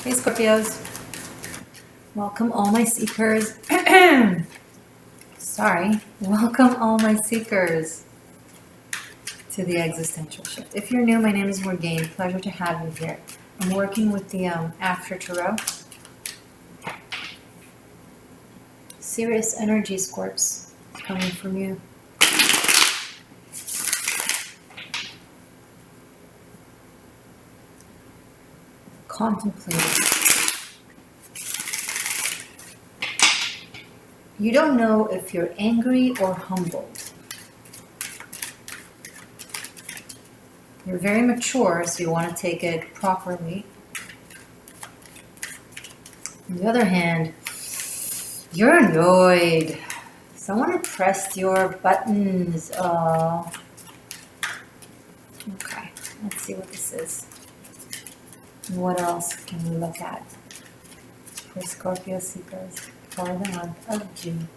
Hey Scorpios, welcome all my seekers. Welcome all my seekers to the existential shift. If you're new, my name is Morgane. Pleasure to have you here. I'm working with the AFTRA Tarot. Serious energy, Scorps, coming from you. Contemplating. You don't know if you're angry or humbled. You're very mature, so you want to take it properly. On the other hand, you're annoyed. Someone had pressed your buttons. Oh. Okay, let's see what this is. What else can we look at for Scorpio seekers for the month of June?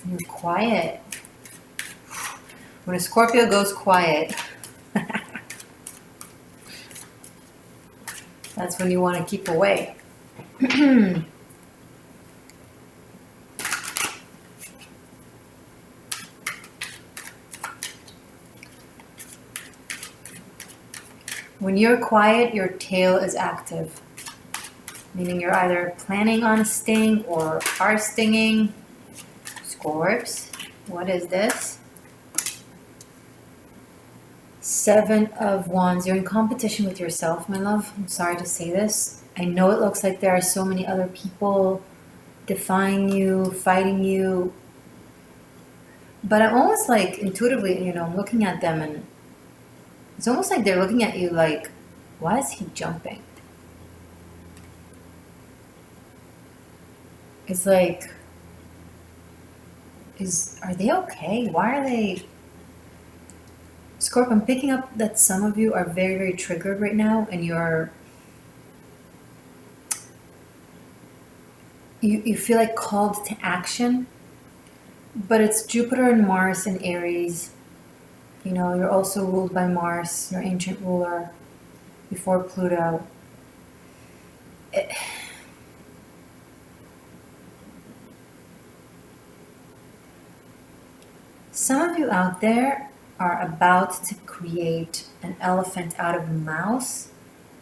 You're quiet. When a Scorpio goes quiet, that's when you want to keep away. When you're quiet, your tail is active, meaning you're either planning on a sting or are stinging. Scorps, what is this? Seven of Wands. You're in competition with yourself, my love. I'm sorry to say this. I know it looks like there are so many other people defying you, fighting you, but I'm almost like intuitively, I'm looking at them and it's almost like they're looking at you like, why is he jumping? It's like, are they okay? Why are they... Scorp, I'm picking up that some of you are very, very triggered right now and you feel like called to action, but it's Jupiter and Mars in Aries. You're also ruled by Mars, your ancient ruler, before Pluto. Some of you out there are about to create an elephant out of a mouse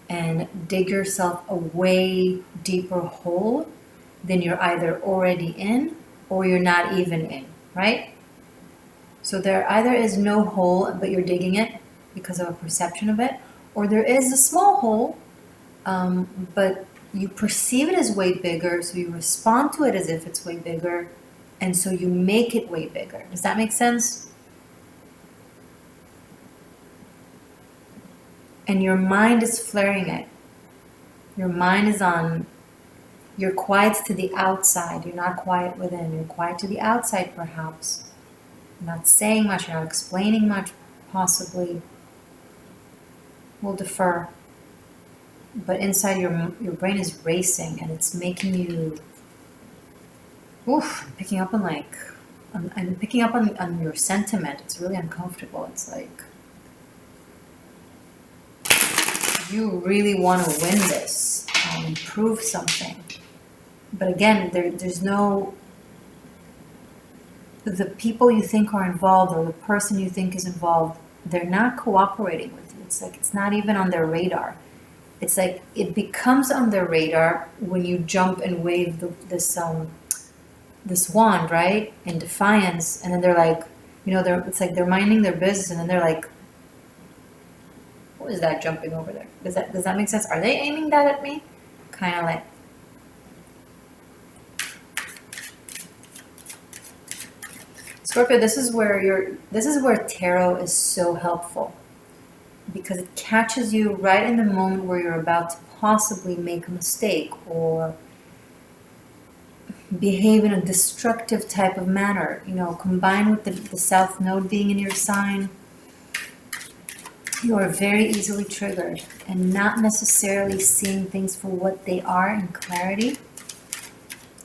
and dig yourself a way deeper hole than you're either already in or you're not even in, right? So there either is no hole, but you're digging it because of a perception of it, or there is a small hole, but you perceive it as way bigger, so you respond to it as if it's way bigger, and so you make it way bigger. Does that make sense? And your mind is flaring it. Your mind is on, you're quiet to the outside, you're not quiet within, you're quiet to the outside perhaps. You're not saying much, you're not explaining much, possibly. We'll defer. But inside your brain is racing and it's making you, I'm picking up on I'm picking up on your sentiment. It's really uncomfortable. It's like, you really want to win this and prove something. But again, there's no... The people you think are involved or the person you think is involved, they're not cooperating with you. It's like it's not even on their radar. It's like it becomes on their radar when you jump and wave this wand, right, in defiance, and then they're like, it's like they're minding their business, and then they're like, what is that jumping over there? Does that make sense? Are they aiming that at me? Kind of like... Scorpio, this is where tarot is so helpful, because it catches you right in the moment where you're about to possibly make a mistake or behave in a destructive type of manner. Combined with the South Node being in your sign, you are very easily triggered and not necessarily seeing things for what they are in clarity.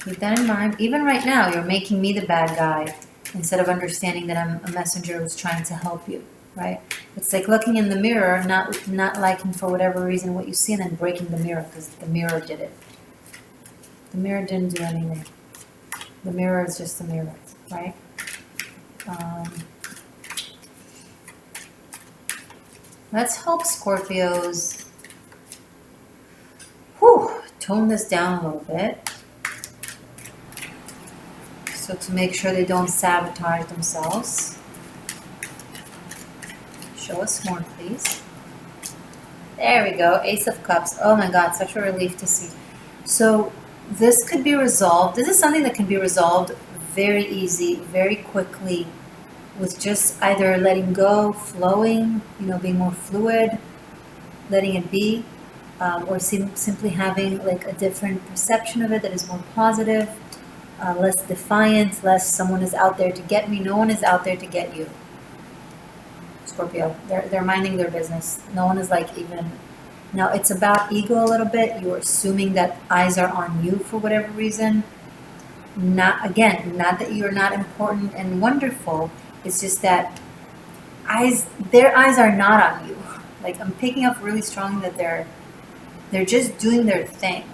Keep that in mind. Even right now, you're making me the bad guy instead of understanding that I'm a messenger who's trying to help you, right? It's like looking in the mirror, not liking for whatever reason what you see, and then breaking the mirror because the mirror did it. The mirror didn't do anything. The mirror is just a mirror, right? Let's help Scorpios tone this down a little bit. So to make sure they don't sabotage themselves. Show us more, please. There we go. Ace of Cups. Oh my God, such a relief to see. So this could be resolved. This is something that can be resolved very easy, very quickly, with just either letting go, flowing, being more fluid, letting it be, or simply having like a different perception of it that is more positive, less defiant, less someone is out there to get me. No one is out there to get you, Scorpio. They're minding their business. No one is like even. Now it's about ego a little bit. You're assuming that eyes are on you for whatever reason. Not that you're not important and wonderful. It's just that their eyes are not on you. Like I'm picking up really strong that they're just doing their thing.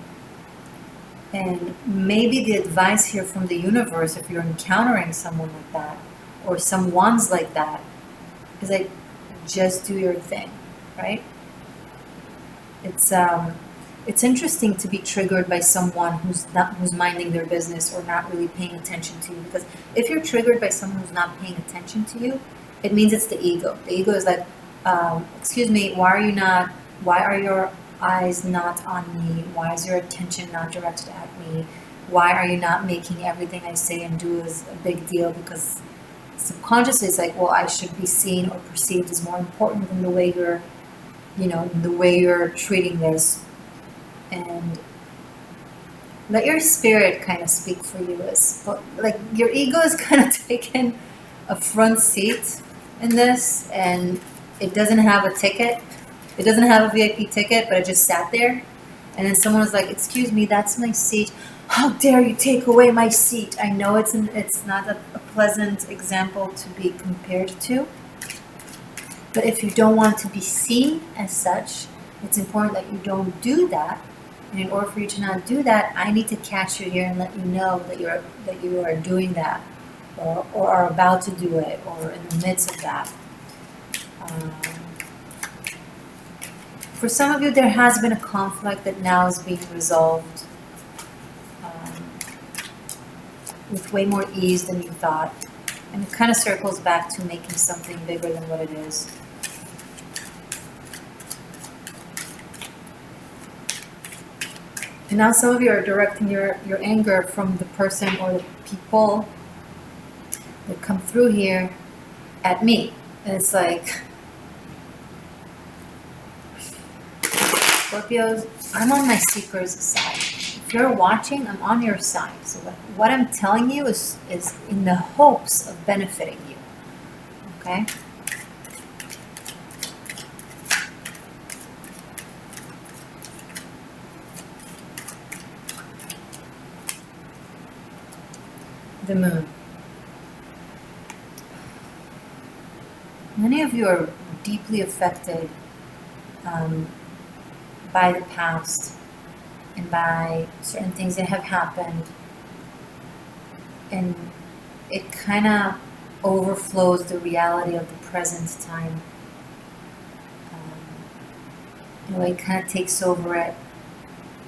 And maybe the advice here from the universe, if you're encountering someone like that, or someone's like that, is like, just do your thing, right? It's interesting to be triggered by someone who's minding their business or not really paying attention to you. Because if you're triggered by someone who's not paying attention to you, it means it's the ego. The ego is like, excuse me, why are your eyes not on me? Why is your attention not directed at me? Why are you not making everything I say and do as a big deal? Because subconsciously it's like, well, I should be seen or perceived as more important than the way you're treating this. And let your spirit kind of speak for you. Like your ego is kind of taking a front seat in this, and it doesn't have a ticket. It doesn't have a VIP ticket, but it just sat there. And then someone was like, excuse me, that's my seat. How dare you take away my seat? I know it's not a pleasant example to be compared to. But if you don't want to be seen as such, it's important that you don't do that. And in order for you to not do that, I need to catch you here and let you know that you are doing that, or are about to do it, or in the midst of that. For some of you, there has been a conflict that now is being resolved with way more ease than you thought. And it kind of circles back to making something bigger than what it is. And now some of you are directing your anger from the person or the people that come through here at me. And it's like, Scorpios, I'm on my seeker's side. If you're watching, I'm on your side. So what I'm telling you is in the hopes of benefiting you. Okay? The moon. Many of you are deeply affected by the past and by certain things that have happened, and it kind of overflows the reality of the present time. In a way, it kind of takes over it.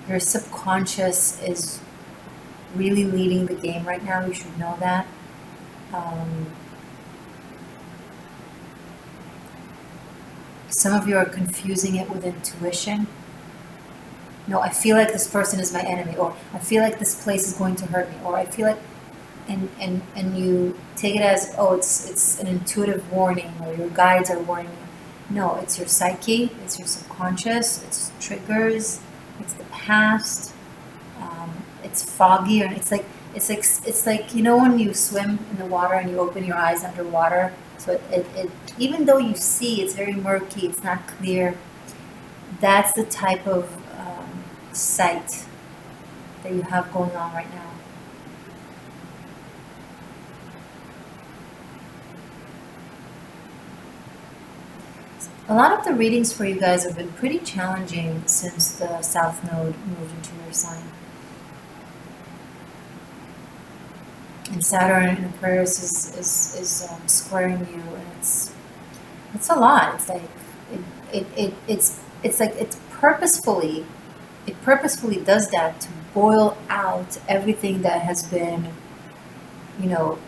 Your subconscious is really leading the game right now. You should know that. Some of you are confusing it with intuition. No, I feel like this person is my enemy, or I feel like this place is going to hurt me, or I feel like, and you take it as, oh, it's an intuitive warning, or your guides are warning you. No, it's your psyche, it's your subconscious, it's triggers, it's the past. It's foggy, and it's like when you swim in the water and you open your eyes underwater. So it even though you see, it's very murky, it's not clear. That's the type of sight that you have going on right now. A lot of the readings for you guys have been pretty challenging since the South Node moved into your sign. And Saturn in Aquarius is squaring you, and it's a lot. It's like it purposefully does that to boil out everything that has been, you know,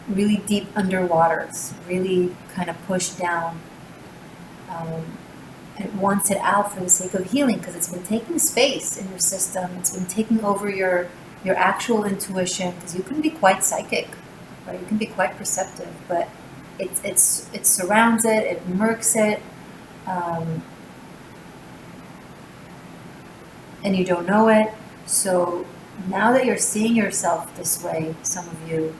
really deep underwaters, really kind of pushed down. It wants it out for the sake of healing, because it's been taking space in your system. It's been taking over your actual intuition, because you can be quite psychic, right? You can be quite perceptive, but it surrounds it, it murks it, and you don't know it. So now that you're seeing yourself this way, some of you,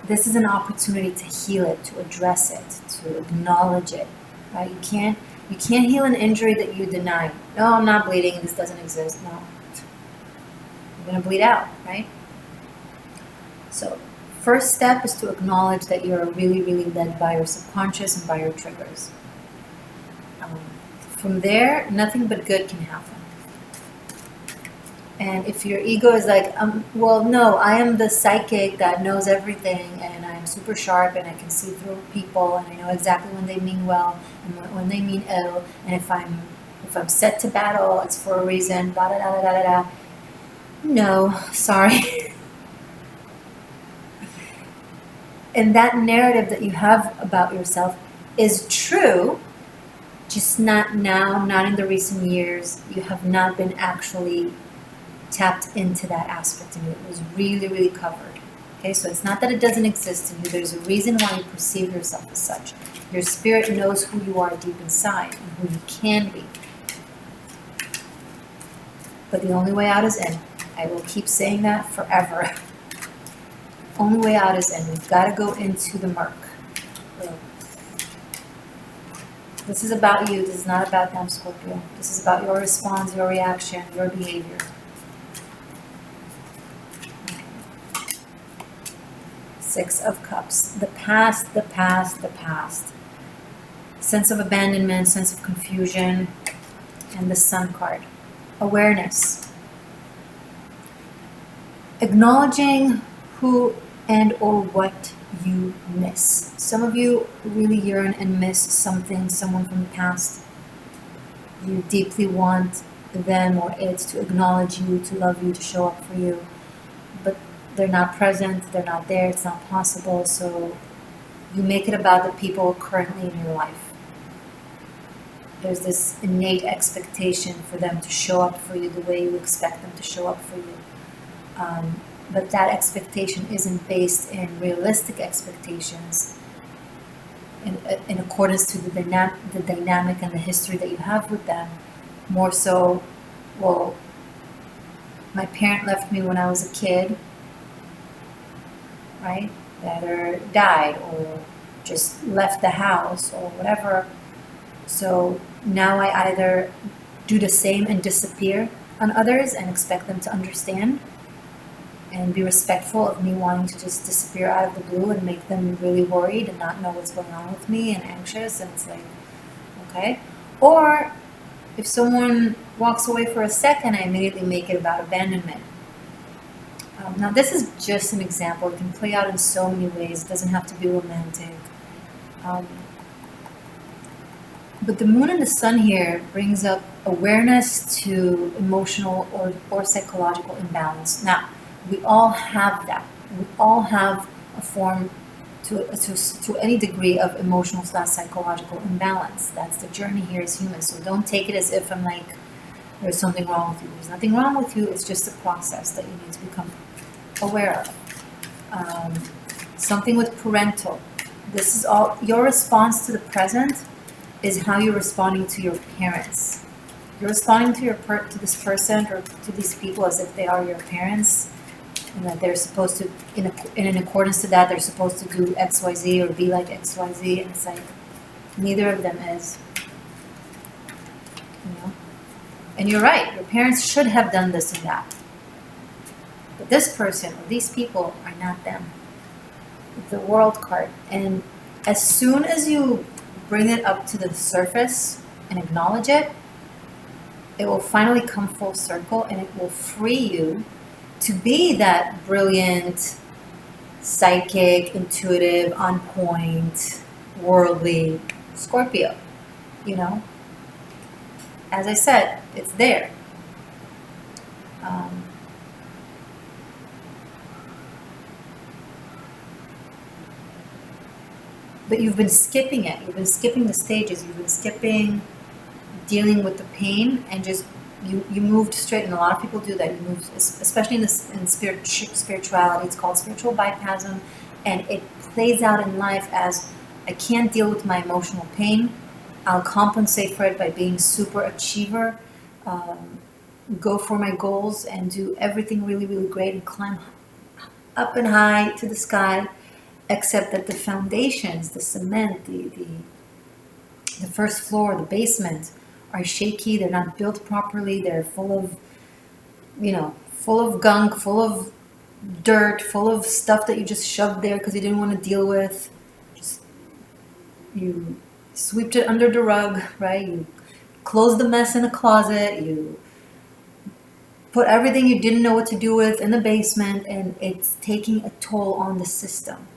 this is an opportunity to heal it, to address it, to acknowledge it, right? You can't heal an injury that you deny. No, I'm not bleeding, this doesn't exist. No. You're going to bleed out, right? So, first step is to acknowledge that you're really, really led by your subconscious and by your triggers. From there, nothing but good can happen. And if your ego is like, well, no, I am the psychic that knows everything, and I'm super sharp, and I can see through people, and I know exactly when they mean well and when they mean ill, and if I'm set to battle, it's for a reason, blah, da, da, da, da, da. No, sorry. And that narrative that you have about yourself is true, just not now, not in the recent years. You have not been actually tapped into that aspect of you. It was really, really covered. Okay, so it's not that it doesn't exist in you. There's a reason why you perceive yourself as such. Your spirit knows who you are deep inside and who you can be. But the only way out is in. I will keep saying that forever. Only way out is in. We've got to go into the murk. This is about you. This is not about them, Scorpio. This is about your response, your reaction, your behavior. Six of Cups. The past, the past, the past. Sense of abandonment, sense of confusion, and the Sun card. Awareness. Acknowledging who and or what you miss. Some of you really yearn and miss something, someone from the past. You deeply want them or it to acknowledge you, to love you, to show up for you. But they're not present, they're not there, it's not possible, so you make it about the people currently in your life. There's this innate expectation for them to show up for you the way you expect them to show up for you. But that expectation isn't based in realistic expectations in accordance to the dynamic and the history that you have with them. More so, well, my parent left me when I was a kid, right? Either died or just left the house or whatever. So now I either do the same and disappear on others and expect them to understand and be respectful of me wanting to just disappear out of the blue and make them really worried and not know what's going on with me and anxious, and it's like, okay. Or if someone walks away for a second, I immediately make it about abandonment. Now this is just an example. It can play out in so many ways. It doesn't have to be romantic. But the moon and the sun here brings up awareness to emotional or psychological imbalance. Now, we all have that. We all have a form to any degree of emotional / psychological imbalance. That's the journey here as humans. So don't take it as if I'm like, there's something wrong with you. There's nothing wrong with you. It's just a process that you need to become aware of. Something with parental. This is all, your response to the present is how you're responding to your parents. You're responding to this person or to these people as if they are your parents, and that they're supposed to, in accordance to that, they're supposed to do X, Y, Z or be like X, Y, Z, and it's like, neither of them is. You know? And you're right, your parents should have done this and that. But this person or these people are not them. It's the World card. And as soon as you bring it up to the surface and acknowledge it, it will finally come full circle, and it will free you to be that brilliant, psychic, intuitive, on point, worldly Scorpio. You know, as I said, it's there. But you've been skipping it. You've been skipping the stages. You've been skipping dealing with the pain, and just you moved straight. And a lot of people do that. You move, especially in spirituality. It's called spiritual bypassism, and it plays out in life as, I can't deal with my emotional pain. I'll compensate for it by being super achiever, go for my goals, and do everything really, really great, and climb up and high to the sky. Except that the foundations, the cement, the first floor, the basement are shaky. They're not built properly. They're full of, full of gunk, full of dirt, full of stuff that you just shoved there because you didn't want to deal with. You swept it under the rug, right? You closed the mess in a closet. You put everything you didn't know what to do with in the basement, and it's taking a toll on the system.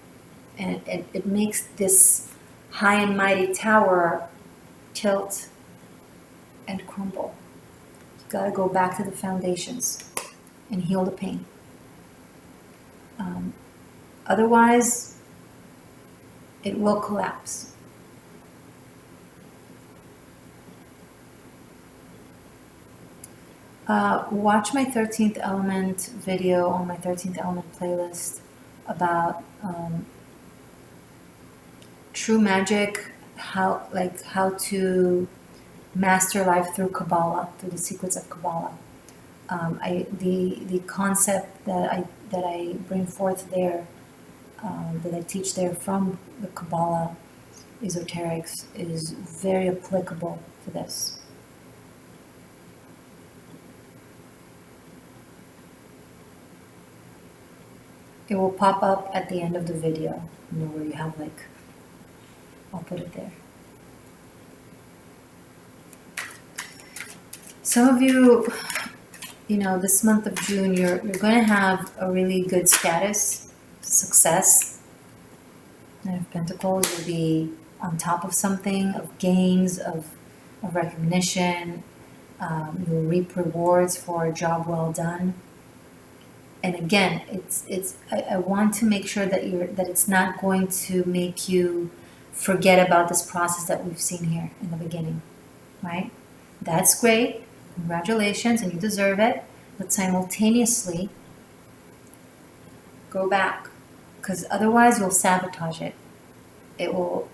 And it makes this high and mighty tower tilt and crumble. You gotta go back to the foundations and heal the pain. Otherwise, it will collapse. Watch my 13th element video on my 13th element playlist about true magic, how to master life through Kabbalah, through the secrets of Kabbalah. The concept that I bring forth there, that I teach there from the Kabbalah esoterics, is very applicable to this. It will pop up at the end of the video, where you have I'll put it there. Some of you, this month of June, you're going to have a really good status, success. Nine of Pentacles, you'll be on top of something, of gains, of recognition. You'll reap rewards for a job well done. And again, I want to make sure that it's not going to make you forget about this process that we've seen here in the beginning, right? That's great. Congratulations, and you deserve it. But simultaneously, go back, because otherwise you'll sabotage it. It will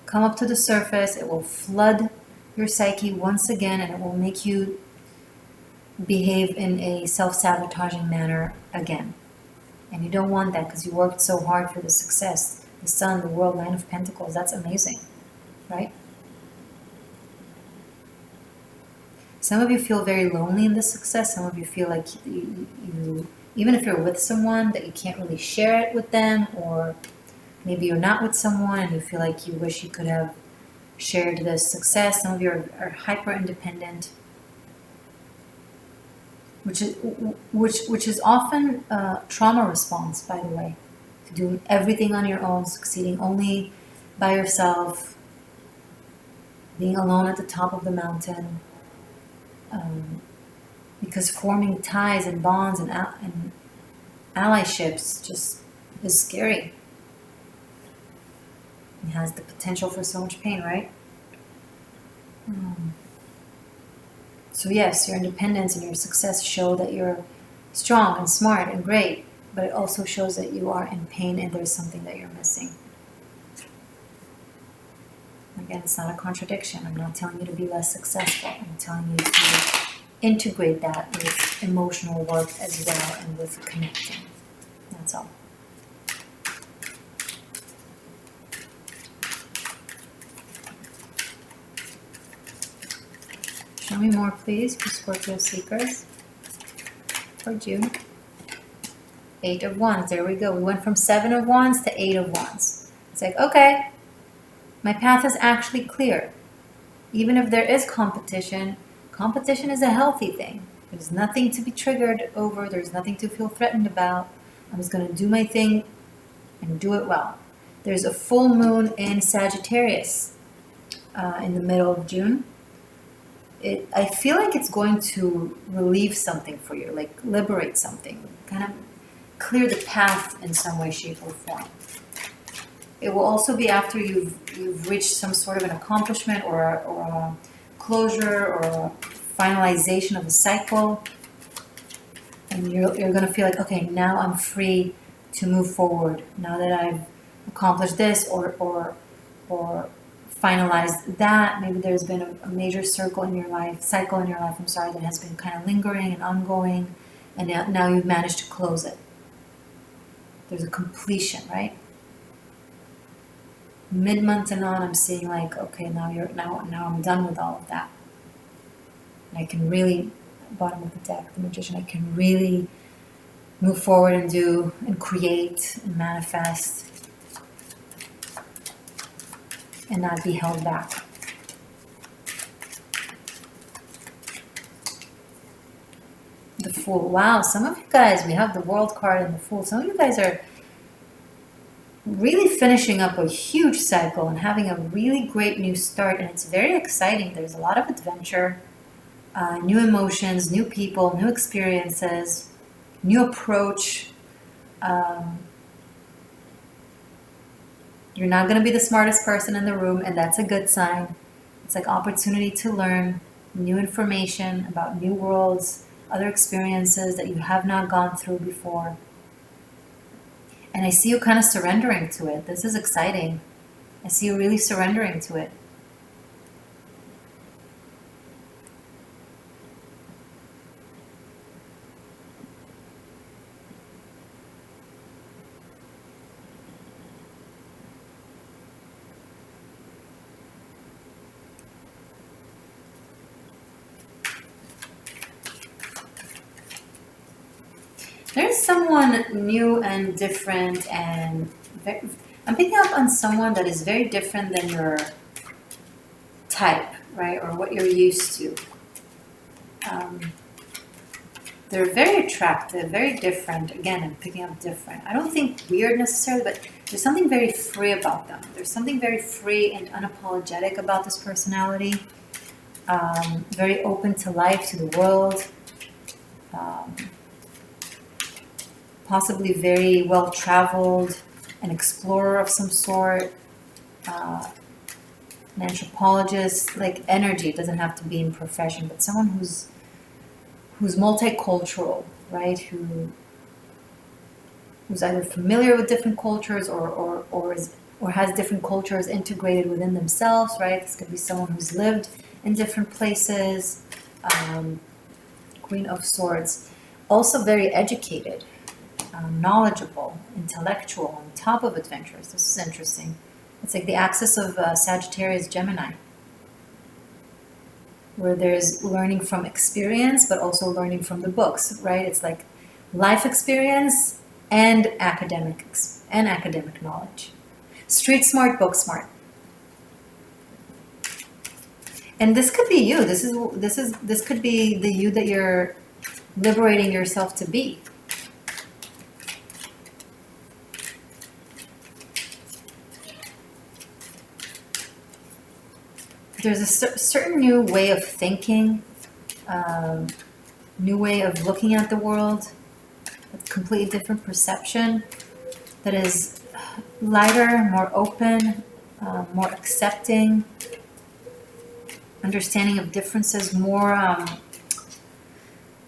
come up to the surface. It will flood your psyche once again, and it will make you behave in a self-sabotaging manner again. And you don't want that, because you worked so hard for the success. The Sun, the World, Nine of Pentacles, that's amazing, right? Some of you feel very lonely in this success. Some of you feel like you even if you're with someone, that you can't really share it with them, or maybe you're not with someone and you feel like you wish you could have shared this success. Some of you are hyper independent, which is often a trauma response, by the way, to doing everything on your own, succeeding only by yourself, being alone at the top of the mountain, because forming ties and bonds and allyships just is scary. It has the potential for so much pain, right? So yes, your independence and your success show that you're strong and smart and great, but it also shows that you are in pain and there's something that you're missing. Again, it's not a contradiction. I'm not telling you to be less successful. I'm telling you to integrate that with emotional work as well, and with connecting. That's all. Show me more, please, for Scorpio seekers for June. 8 of Wands. There we go. We went from 7 of Wands to 8 of Wands. It's like, okay, my path is actually clear. Even if there is competition, competition is a healthy thing. There's nothing to be triggered over. There's nothing to feel threatened about. I'm just going to do my thing and do it well. There's a full moon in Sagittarius in the middle of June. I feel like it's going to relieve something for you, like liberate something, kind of clear the path in some way, shape, or form. It will also be after you've reached some sort of an accomplishment or a closure or a finalization of a cycle, and you're going to feel like, okay, now I'm free to move forward. Now that I've accomplished this or finalized that, maybe there's been a major cycle in your life, that has been kind of lingering and ongoing, and now you've managed to close it. There's a completion, right? Mid-month and on, I'm seeing like, okay, now I'm done with all of that. And I can really, bottom of the deck, the Magician, I can really move forward and do and create and manifest and not be held back. The Fool. Wow, some of you guys, we have the World card and the Fool. Some of you guys are really finishing up a huge cycle and having a really great new start, and it's very exciting. There's a lot of adventure, new emotions, new people, new experiences, new approach. You're not going to be the smartest person in the room, and that's a good sign. It's like opportunity to learn new information about new worlds, other experiences that you have not gone through before. And I see you kind of surrendering to it. This is exciting. I see you really surrendering to it. There's someone new and different, and I'm picking up on someone that is very different than your type, right? Or what you're used to. They're very attractive, very different. Again, I'm picking up different. I don't think weird necessarily, but there's something very free about them. There's something very free and unapologetic about this personality. Very open to life, to the world. Possibly very well traveled, an explorer of some sort, an anthropologist, like energy. It doesn't have to be in profession, but someone who's multicultural, right? Who's either familiar with different cultures or has different cultures integrated within themselves, right? This could be someone who's lived in different places. Queen of Swords, also very educated. Knowledgeable, intellectual, on top of adventurous. This is interesting. It's like the axis of Sagittarius Gemini, where there's learning from experience, but also learning from the books, right? It's like life experience and academic knowledge. Street smart, book smart. And this could be you. This could be the you that you're liberating yourself to be. There's a certain new way of thinking, new way of looking at the world, a completely different perception that is lighter, more open, more accepting, understanding of differences, more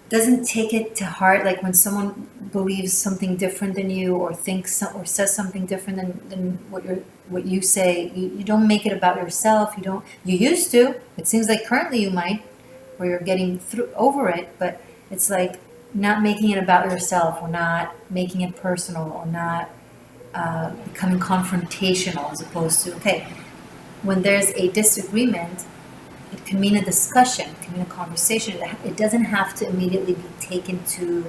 doesn't take it to heart. Like when someone believes something different than you, or thinks or says something different than what you say, you don't make it about yourself. You used to. It seems like currently you might, where you're getting over it, but it's like not making it about yourself, or not making it personal, or not becoming confrontational, as opposed to, okay, when there's a disagreement, it can mean a discussion, it can mean a conversation. It doesn't have to immediately be taken to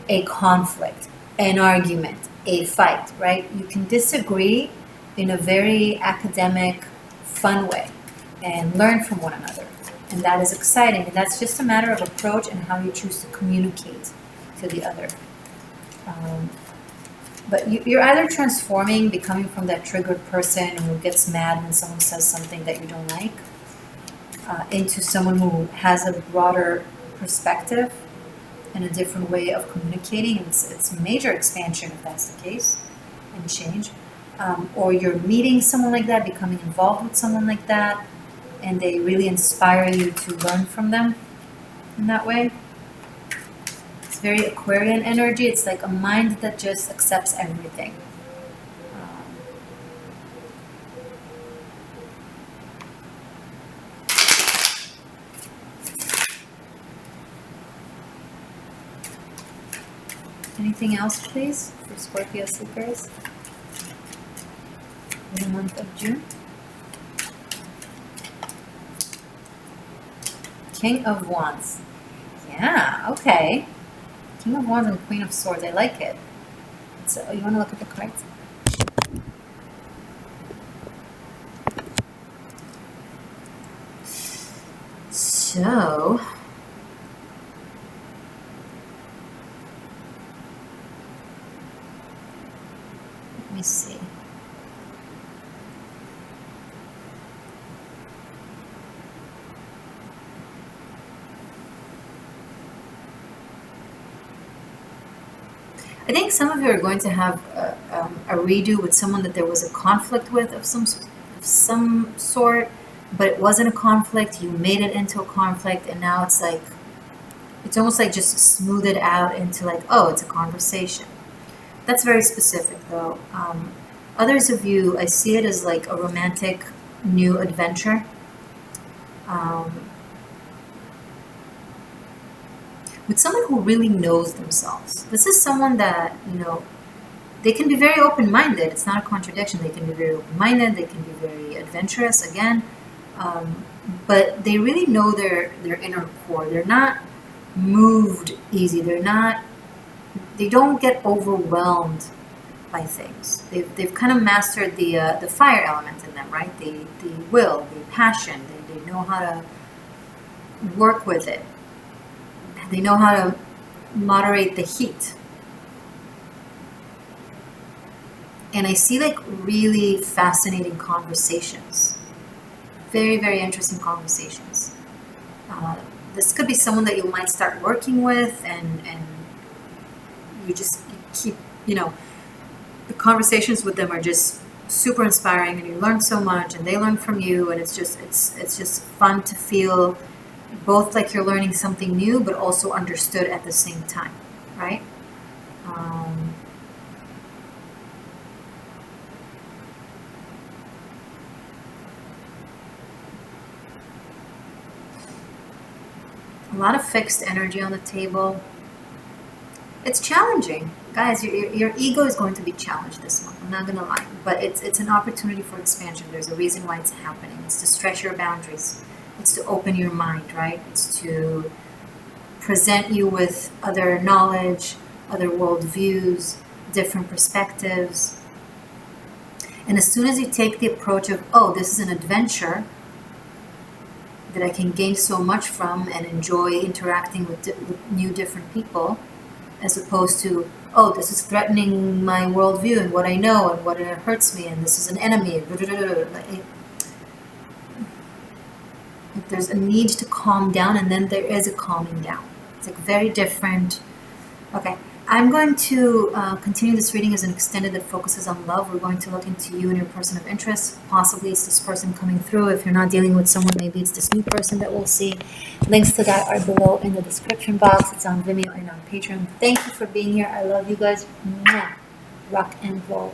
a conflict, an argument, a fight, right? You can disagree in a very academic, fun way and learn from one another. And that is exciting. And that's just a matter of approach and how you choose to communicate to the other. But you're either transforming, becoming from that triggered person who gets mad when someone says something that you don't like, into someone who has a broader perspective and a different way of communicating. It's a major expansion if that's the case, and change. Or you're meeting someone like that, becoming involved with someone like that, and they really inspire you to learn from them in that way. It's very Aquarian energy. It's like a mind that just accepts everything. Anything else, please, for Scorpio seekers in the month of June? King of Wands. Yeah, okay. King of Wands and Queen of Swords. I like it. So, you want to look at the cards? So, let me see. I think some of you are going to have a redo with someone that there was a conflict with of some sort, but it wasn't a conflict. You made it into a conflict, and now it's like, it's almost like just smooth it out into like, oh, it's a conversation. That's very specific, though. Others of you, I see it as like a romantic new adventure. With someone who really knows themselves. This is someone that, you know, they can be very open-minded. It's not a contradiction. They can be very open-minded. They can be very adventurous, again. But they really know their inner core. They're not moved easy. They don't get overwhelmed by things. They've kind of mastered the fire element in them, right? The will, the passion. They know how to work with it. They know how to moderate the heat. And I see like really fascinating conversations. Very, very interesting conversations. This could be someone that you might start working with, and you just keep, you know, the conversations with them are just super inspiring, and you learn so much, and they learn from you, and it's just fun to feel both like you're learning something new, but also understood at the same time, right? A lot of fixed energy on the table. It's challenging. Guys, your ego is going to be challenged this month. I'm not going to lie. But it's an opportunity for expansion. There's a reason why it's happening. It's to stretch your boundaries. It's to open your mind, right? It's to present you with other knowledge, other worldviews, different perspectives. And as soon as you take the approach of, oh, this is an adventure that I can gain so much from and enjoy interacting with new different people, as opposed to, oh, this is threatening my worldview and what I know and what it hurts me, and this is an enemy. There's a need to calm down, and then there is a calming down. It's like very different. Okay, I'm going to continue this reading as an extended that focuses on love. We're going to look into you and your person of interest. Possibly it's this person coming through. If you're not dealing with someone, maybe it's this new person that we'll see. Links to that are below in the description box. It's on Vimeo and on Patreon. Thank you for being here. I love you guys. Mwah. Rock and roll.